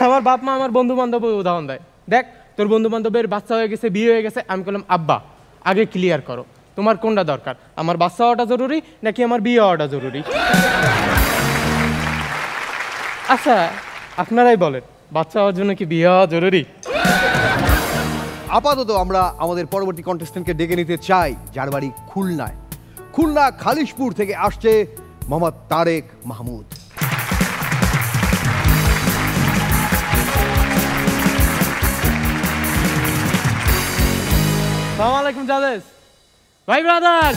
আমার বাপ মা আমার বন্ধু বান্ধব উদাহরণ দেয়, দেখ তোর বন্ধু বান্ধবের বাচ্চা হয়ে গেছে, বিয়ে হয়ে গেছে। আমি বললাম আব্বা আগে ক্লিয়ার করো তোমার কোনটা দরকার, আমার বাচ্চা হওয়াটা জরুরি নাকি আমার বিয়ে হওয়াটা জরুরি? আচ্ছা আপনারাই বলেন, বাচ্চা হওয়ার জন্য কি বিয়ে হওয়া জরুরি? আপাতত আমরা আমাদের পরবর্তী কন্টেস্টেন্টকে ডেকে নিতে চাই, যার বাড়ি খুলনায়। খুলনা খালিশপুর থেকে আসছে মোহাম্মদ তারেক মাহমুদ। আসসালামু আলাইকুম জাদেস ভাই, ব্রাদার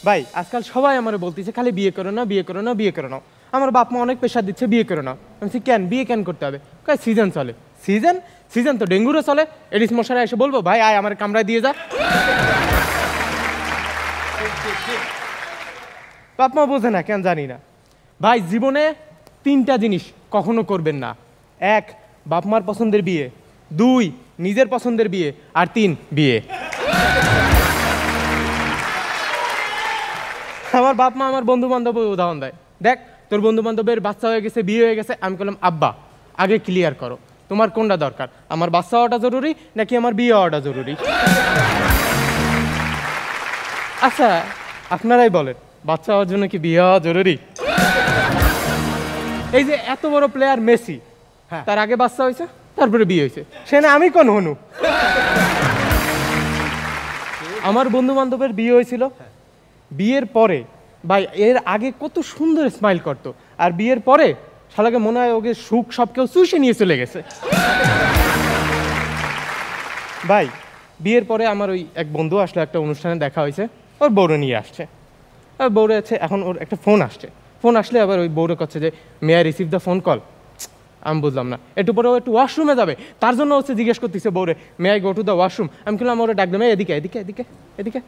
ভাই। আজকাল সবাই আমার বলতেছে খালি বিয়ে করো না, বিয়ে করো না, বিয়ে করো না। আমার বাপ মা অনেক প্রেশার দিচ্ছে বিয়ে করো না। আমি বলছি কেন বিয়ে কেন করতে হবে? সিজন চলে। সিজন সিজন তো ডেঙ্গুরও চলে। এডিস মশারা এসে বলবো ভাই আয় আমার কামরায় দিয়ে যা। বাপ মা বোঝে না কেন জানি না। ভাই জীবনে 3টা জিনিস কখনো করবেন না। 1 বাপ মার পছন্দের বিয়ে, 2 নিজের পছন্দের বিয়ে, আর 3 বিয়ে। আমার বাপ মা আমার বন্ধু বান্ধব উদাহরণ দেয়, দেখ তোর বন্ধু বান্ধবের বাচ্চা হয়ে গেছে, বিয়ে হয়ে গেছে। আমি বললাম আব্বা আগে ক্লিয়ার করো তোমার কোনটা দরকার, আমার বাচ্চা হওয়াটা জরুরি নাকি আমার বিয়ে হওয়াটা জরুরি? আচ্ছা আপনারাই বলেন, বাচ্চা হওয়ার জন্য কি বিয়ে হওয়া জরুরি? এই যে এত বড় প্লেয়ার মেসি, তার আগে বাচ্চা হয়েছে তারপরে বিয়ে হয়েছে, সে না আমি কোন হনু? আমার বন্ধু বান্ধবের বিয়ে হয়েছিল, বিয়ের পরে ভাই এর আগে কত সুন্দর স্মাইল করতো, আর বিয়ের পরে শালাকে মনে হয় ওকে সুখ সব কেউ চুষে নিয়ে চলে গেছে। ভাই বিয়ের পরে আমার ওই এক বন্ধু আসলো, একটা অনুষ্ঠানে দেখা হয়েছে, ওর বউরে নিয়ে আসছে। আর বউরে আছে, এখন ওর একটা ফোন আসছে, ফোন আসলে আবার ওই বউরে করছে যে may I receive the phone call. আমি বুঝলাম না, একটু পরে ও একটু ওয়াশরুমে যাবে, তার জন্য হচ্ছে জিজ্ঞেস করতেছে বউরে may I go to the washroom. আমি বললাম ওরা ডাকলাম এদিকে এদিকে এদিকে এদিকে।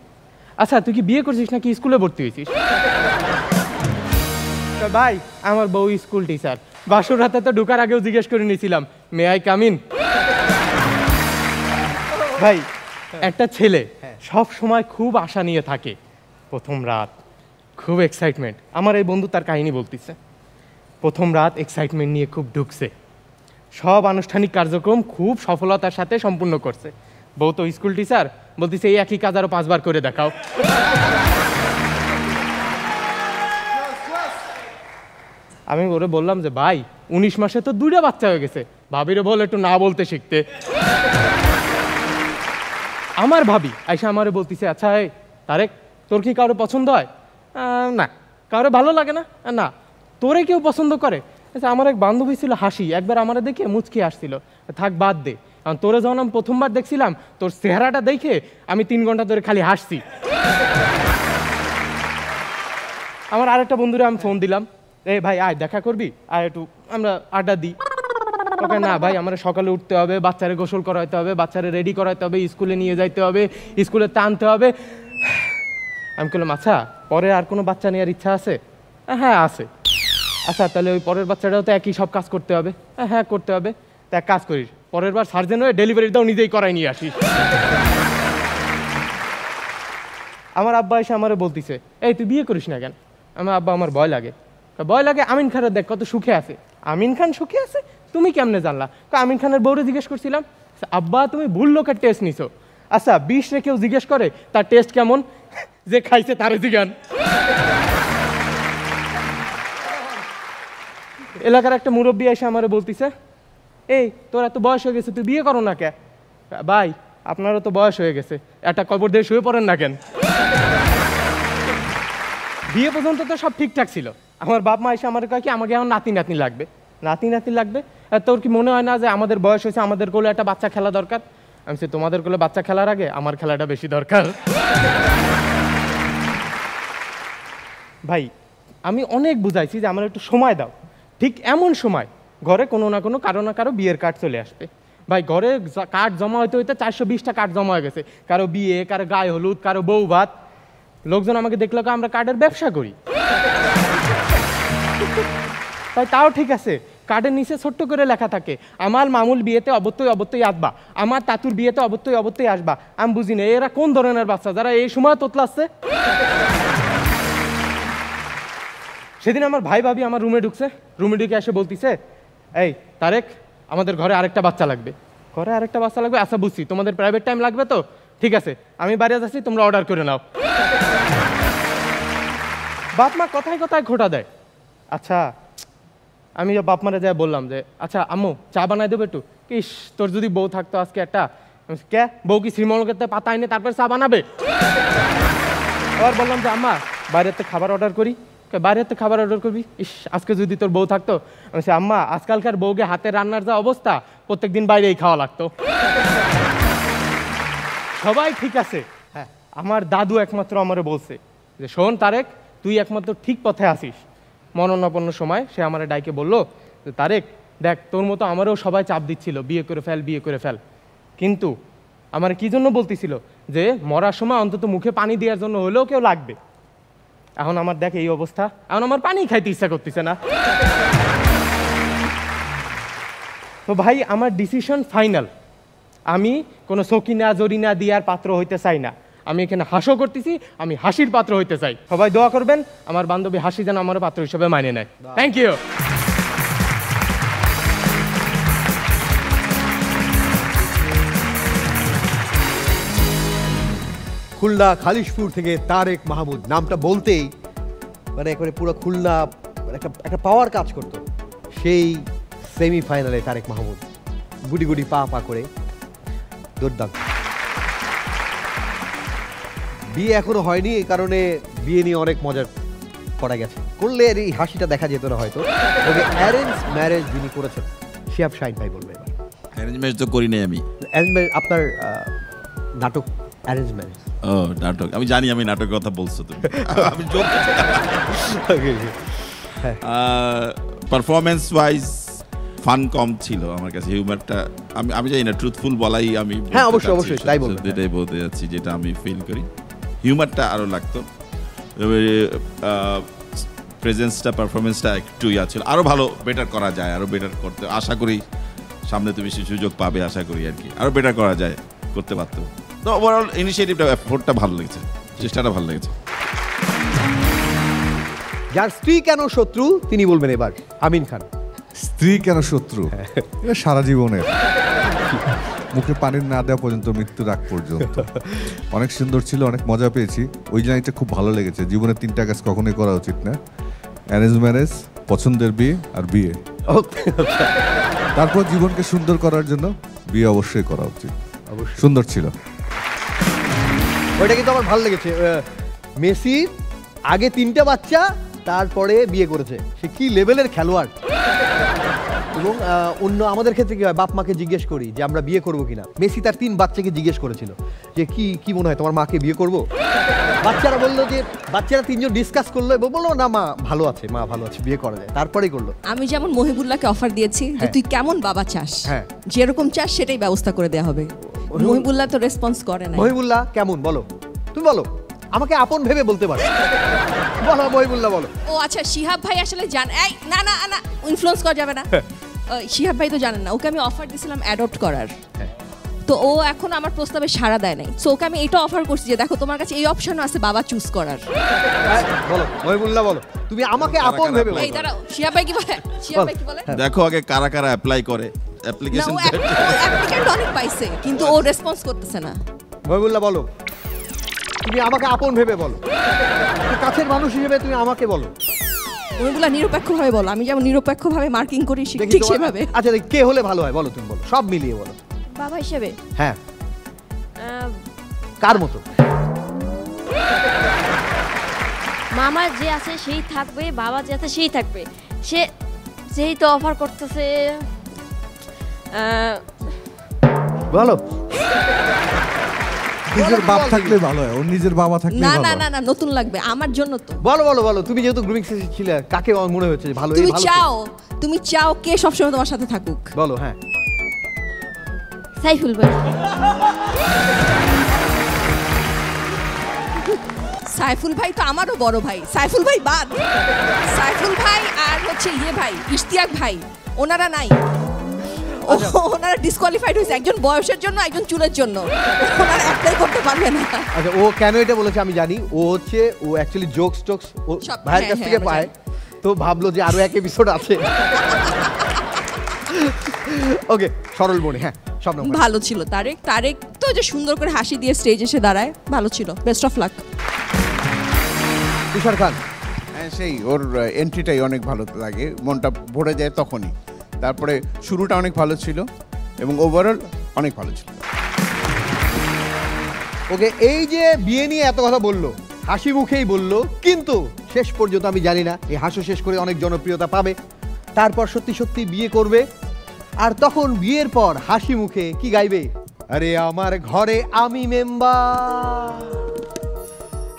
আচ্ছা তুই কি বিয়ে করছিস নাকি স্কুলে ভর্তি হয়েছিস? ভাই আমার বউ স্কুল টিচার, বাসুর হাতে তো ঢুকার আগেও জিজ্ঞেস করে নিয়েছিলাম মে আই কাম ইন। ভাই একটা ছেলে সব সময় খুব আশা নিয়ে থাকে, প্রথম রাত খুব এক্সাইটমেন্ট। আমার এই বন্ধু তার কাহিনী বলতেছে, প্রথম রাত এক্সাইটমেন্ট নিয়ে খুব ঢুকছে, সব আনুষ্ঠানিক কার্যক্রম খুব সফলতার সাথে সম্পূর্ণ করছে। বউ তো স্কুল টিচার, বলতেছে এই একই কাজ আরো 5 বার করে দেখাও। আমি ওরে বললাম যে ভাই 19 মাসে তো 2টা বাচ্চা হয়ে গেছে, ভাবিরে বল একটু না বলতে শিখতে। আমার ভাবি আইসা আমারে বলতেছে আচ্ছা এই তারেক তোর কি কারো পছন্দ হয়? না। কারো ভালো লাগে না? না। তোরে কেউ পছন্দ করে? আচ্ছা আমার এক বান্ধবী ছিল হাসি, একবার আমারে দেখে মুচকি আসছিল, থাক বাদ দে। কারণ তোরে যখন আমি প্রথমবার দেখছিলাম তোর চেহারাটা দেখে আমি 3 ঘন্টা ধরে খালি হাসছি। আমার আরেকটা বন্ধুরা আমি ফোন দিলাম, এই ভাই আয় দেখা করবি, আয় একটু আমরা আড্ডা দিই। ওকে না ভাই আমার সকালে উঠতে হবে, বাচ্চারে গোসল করাইতে হবে, বাচ্চারে রেডি করাইতে হবে, স্কুলে নিয়ে যাইতে হবে, স্কুলে টানতে হবে। আমি বললাম আচ্ছা পরে আর কোনো বাচ্চা নেওয়ার ইচ্ছা আছে? হ্যাঁ আছে। আচ্ছা তাহলে ওই পরের বাচ্চাটাও তো একই সব কাজ করতে হবে? হ্যাঁ করতে হবে। তা এক কাজ করিস, পরের বার সার্জেন হয়ে ডেলিভারিটাও নিজেই করাই নিয়ে আসিস। আমার আব্বা এসে আমারে বলতেছে এই তুই বিয়ে করিস না কেন? আমার আব্বা আমার ভয় লাগে। ভয় লাগে? আমিন খানের দেখ কত সুখে আছে। আমিন খান সুখে আছে? তুমি কেমনে জানলা? আমিন খানের বউরে জিজ্ঞেস করছিলাম। আব্বা তুমি ভুল লোকের টেস্ট নিছো। আচ্ছা 20 রে কেউ জিজ্ঞেস করে তার টেস্ট কেমন? যে খাইছে তারে জিজ্ঞান। এলাকার একটা মুরব্বী এসে আমারে বলতেছে এই তোর এত বয়স হয়ে গেছে তুই বিয়ে করো না কে? ভাই আপনারও তো বয়স হয়ে গেছে, একটা কবর দিয়ে শুয়ে পড়েন না কেন? বিয়ে পর্যন্ত তো সব ঠিকঠাক ছিল। আমার বাপ মা এসে আমার কয় কি আমাকে এখন নাতি নাতনি লাগবে, নাতি নাতনি লাগবে। তোর কি মনে হয় না যে আমাদের বয়স হয়েছে, আমাদের কোলে একটা বাচ্চা খেলা দরকার? আমি বলছি তোমাদের কোলে বাচ্চা খেলার আগে আমার খেলাটা বেশি দরকার। ভাই আমি অনেক বুঝাইছি যে আমার একটু সময় দাও, ঠিক এমন সময় ঘরে কোনো না কোনো কারো না কারো বিয়ের কার্ড চলে আসবে। ভাই ঘরে কার্ড জমা হইতে হইতে 420টা কার্ড জমা হয়ে গেছে, কারো বিয়ে, কারো গায়ে হলুদ, কারো বউ ভাত। লোকজন আমাকে দেখলো আমরা কার্ডের ব্যবসা করি। তাই তাও ঠিক আছে, কার্ডের নিচে ছোট্ট করে লেখা থাকে আমার মামুল বিয়েতে অবশ্যই অবশ্যই আসবা, আমার তাতুর বিয়েতে অবশ্যই অবশ্যই আসবা। আমি বুঝি না এরা কোন ধরনের বাচ্চা যারা এই সময় তোতলাচ্ছে। সেদিন আমার ভাই ভাবি আমার রুমে ঢুকছে, রুমে ঢুকে এসে বলতেছে এই তারেক, আমাদের ঘরে আরেকটা বাচ্চা লাগবে। ঘরে আরেকটা বাচ্চা লাগবে? আচ্ছা বুঝছি, তোমাদের প্রাইভেট টাইম লাগবে তো, ঠিক আছে আমি বাইরে যাচ্ছি, তোমরা অর্ডার করে নাও। বাপ মা কথায় কথায় খোটা দেয়। আচ্ছা আমি বাপ মারে যাই বললাম যে আচ্ছা আম্মু চা বানাই দেবো একটু। ইস তোর যদি বউ থাকতো আজকে একটা। কে বউ কি শ্রীমঙ্গলের পাতা আইনে তারপর চা বানাবে? আবার বললাম যে আম্মা বাইরের থেকে খাবার অর্ডার করি। বাইরের থেকে খাবার অর্ডার করবি? ইস আজকে যদি তোর বউ থাকতো। আমি বলছি আম্মা আজকালকার বউকে হাতে রান্নার যা অবস্থা, প্রত্যেকদিন বাইরেই খাওয়া লাগতো। সবাই ঠিক আছে, হ্যাঁ আমার দাদু একমাত্র আমারে বলছে যে শোন তারেক, তুই একমাত্র ঠিক পথে আসিস। মরণাপন্ন সময় সে আমার ডাইকে বললো যে তারেক দেখ, তোর মতো আমারও সবাই চাপ দিচ্ছিল বিয়ে করে ফেল বিয়ে করে ফেল, কিন্তু আমার কি জন্য বলতেছিল যে মরার সময় অন্তত মুখে পানি দেওয়ার জন্য হলেও কেউ লাগবে। এখন আমার দেখ এই অবস্থা, এখন আমার পানি খাইতে ইচ্ছা করতেছে না। তো ভাই আমার ডিসিশন ফাইনাল, আমি কোনো সকিনা জরিনা দিয়ার পাত্র হইতে চাই না। আমি এখানে হাসও করতেছি, আমি হাসির পাত্র হইতে চাই। সবাই দোয়া করবেন আমার বান্ধবী হাসি যেন আমার পাত্র হিসেবে মানে নেয়। Thank you. খুলনা খালিশপুর থেকে তারেক মাহমুদ নামটা বলতেই মানে একেবারে পুরো খুলনা একটা পাওয়ার কাজ করতো। সেই সেমিফাইনালে তারেক মাহমুদ গুটি গুটি পা পা করে দুর্দান্ত। বিয়ে এখনো হয়নি, এই কারণে বিয়ে নিয়ে অনেক মজা করা গেছে, করলে এই হাসিটা দেখা যেত না হয়তো। তবে অ্যারেঞ্জ ম্যারেজ যিনি করেছেন শিহাব শাহিন ভাই বলবে। এবার অ্যারেঞ্জ ম্যারেজ তো করি নাই আমি। অ্যারেঞ্জ ম্যারেজ আপনার নাটক অ্যারেঞ্জ ম্যারেজ? ও নাটক, আমি জানি আমি নাটকের কথা বলছো তুমি। আমি জোক পারফরমেন্স ওয়াইজ ফান কম ছিল আমার কাছে, হিউমারটা আমি জানি না ট্রুথফুল বলাই আমি। হ্যাঁ অবশ্যই অবশ্যই তাই বলবেন, এটাই বলতে যাচ্ছি যেটা আমি ফিল করি। হিউমারটা আরও লাগতো, প্রেজেন্সটা পারফরমেন্সটা একটু ইয়া ছিল, আরও ভালো বেটার করা যায়, আরও বেটার করতে আশা করি সামনে তুমি সুযোগ পাবে আশা করি আর কি, আরও বেটার করা যায়, করতে পারতো। তো ওভারঅল ইনিশিয়েটিভটা এফোর্টটা ভালো লেগেছে, চেষ্টাটা ভালো লেগেছে। যার স্ত্রী কেন শত্রু তিনি বলবেন এবার, আমিন খান। স্ত্রী কেন শত্রু? এটা সারা জীবনের, মুখে পানি না দেওয়া পর্যন্ত, মৃত্যুর আগ পর্যন্ত। অনেক সুন্দর ছিল, অনেক মজা পেয়েছি। ওই লাইনটা খুব ভালো লেগেছে। জীবনে 3টা কাজ কখনোই করা উচিত না, অ্যারেঞ্জ ম্যারেজ, পছন্দের বিয়ে আর বিয়ে। তারপর জীবনকে সুন্দর করার জন্য বিয়ে অবশ্যই করা উচিত। অবশ্যই সুন্দর ছিল ওইটা, কিন্তু আমার ভালো লেগেছে। মেসির আগে 3টা বাচ্চা, তারপরে বিয়ে করেছে, সে কি লেভেলের খেলোয়াড়। এবং অন্য আমাদের ক্ষেত্রে কি হয়, বাপ মাকে জিজ্ঞেস করি যে আমরা বিয়ে করবো কিনা। মেসি তার 3 বাচ্চাকে জিজ্ঞেস করেছিল যে কি মনে হয় তোমার মাকে বিয়ে করবো? বাচ্চারা বললো যে, বাচ্চারা 3জন ডিসকাস করলো এবং বললো না মা ভালো আছে, মা ভালো আছে, বিয়ে করা যায়। তারপরেই করলো। আমি যেমন মহিবুল্লাহকে অফার দিয়েছি যে তুই কেমন বাবা চাস, হ্যাঁ যেরকম চাস সেটাই ব্যবস্থা করে দেওয়া হবে। মহিবুল্লাহ তো রেসপন্স করে না। মহিবুল্লাহ কেমন বলো, তুমি বলো, আমাকে আপন ভেবে বলতে পারো, বলো মহিবুল্লাহ বলো। ও আচ্ছা, শিহাব ভাই আসলে এই না না না ইনফ্লুয়েন্স করা যাবে না। শিহাব ভাই তো জানেন না, ওকে আমি অফার দিয়েছিলাম অ্যাডপ্ট করার, তো ও এখন আমার প্রস্তাবে সাড়া দেয় নাই। সো ওকে আমি এটা অফার করছি যে দেখো তোমার কাছে এই অপশনও আছে বাবা চুজ করার। বলো মহিবুল্লাহ বলো, তুমি আমাকে আপন ভেবে বলো। এই দাঁড়াও, শিহাব ভাই কি বলে? শিহাব ভাই কি বলে? দেখো আগে কারা কারা অ্যাপ্লাই করে, অ্যাপ্লিকেশন অ্যাপ্লিকেন্ট অনেক পাইছে কিন্তু ও রেসপন্স করতেছে না। মহিবুল্লাহ বলো, তুমি আমাকে আপন ভেবে বলো, কাছের মানুষ হিসেবে তুমি আমাকে বলো। ওইগুলা নিরপেক্ষভাবে বলো, আমি যেমন নিরপেক্ষভাবে মার্কিং করি ঠিক সেভাবে। আচ্ছা কে হলে ভালো হয় বলো, তুমি বলো, সব মিলিয়ে বলো। বাবা হিসেবে হ্যাঁ, কার মতো? মামা যে আছে সেই থাকবে, বাবা যে আছে সেই থাকবে। সেই তো অফার করতেছে, বলো। নিজের বাপ থাকলে ভালো হয়, ওর নিজের বাবা থাকলে না ভালো না হয়। না না নতুন লাগবে আমার জন্য তো। বলো বলো বলো, তুমি যেহেতু গ্রুমিং সেশন ছিলে, কাকে মনে হচ্ছে ভালো? তুমি চাও কে সবসময় তোমার সাথে থাকুক? বলো। হ্যাঁ, সাইফুল ভাই। সাইফুল ভাই তো আমারও বড় ভাই। সাইফুল ভাই বাদ, সাইফুল ভাই আর হচ্ছে ভাই ইশতিয়াক ভাই, ওনারা নাই, ওনারা ডিসকোয়ালিফাইড হয়েছে, একজন বয়সের জন্য একজন চুলের জন্য, ওনারা অ্যাপ্লাই করতে পারবে না। আচ্ছা ও কেন এটা বলেছে আমি জানি, ও অ্যাকচুয়ালি জোকস ও ভাইয়ের কাছ থেকে পায়, তো ভাবলো যে আরো এক এপিসোড আছে, ওকে, সরল মনে, হ্যাঁ শবনম খান। ভালো ছিল তারেক। তারেক তো যে সুন্দর করে হাসি দিয়ে স্টেজ এসে দাঁড়ায়, ভালো ছিল। Best of luck. Tushar Khan. হ্যাঁ, সেই ওর এন্ট্রিটাই অনেক ভালো লাগে, মনটা ভরে যায় তখনই। তারপরে শুরুটা অনেক ভালো ছিল এবং ওভারঅল অনেক ভালো ছিল। ওকে, এই যে বিয়ে নিয়ে এত কথা বললো, হাসি মুখেই বললো, কিন্তু শেষ পর্যন্ত আমি জানি না এই হাসো শেষ করে অনেক জনপ্রিয়তা পাবে, তারপর সত্যি সত্যি বিয়ে করবে, আর তখন বিয়ের পর হাসি মুখে কি গাইবে? আরে আমার ঘরে আমি মেম্বার,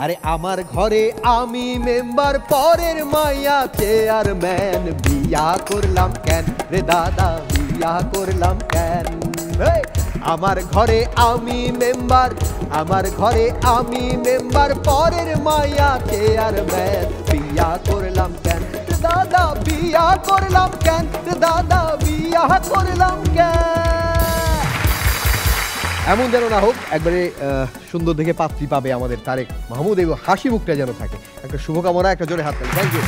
আরে আমার ঘরে আমি মেম্বার, পরের মাইয়া চেয়ারম্যান, বিয়া করলাম কেন রে দাদা, বিয়া করলাম কেন? আমার ঘরে আমি মেম্বার, আমার ঘরে আমি মেম্বার, পরের মাইয়া চেয়ারম্যান, বিয়া করলাম কেন দাদা, বিয়া করলাম কেন দাদা, বিয়া করলাম কেন? এমন যেন না হোক, একবারে সুন্দর দেখে পাত্রী পাবে আমাদের তারেক মাহমুদ, এবং হাসি মুখটা যেন থাকে। একটা শুভকামনা, একটা জোরে হাত তালি। Thank you.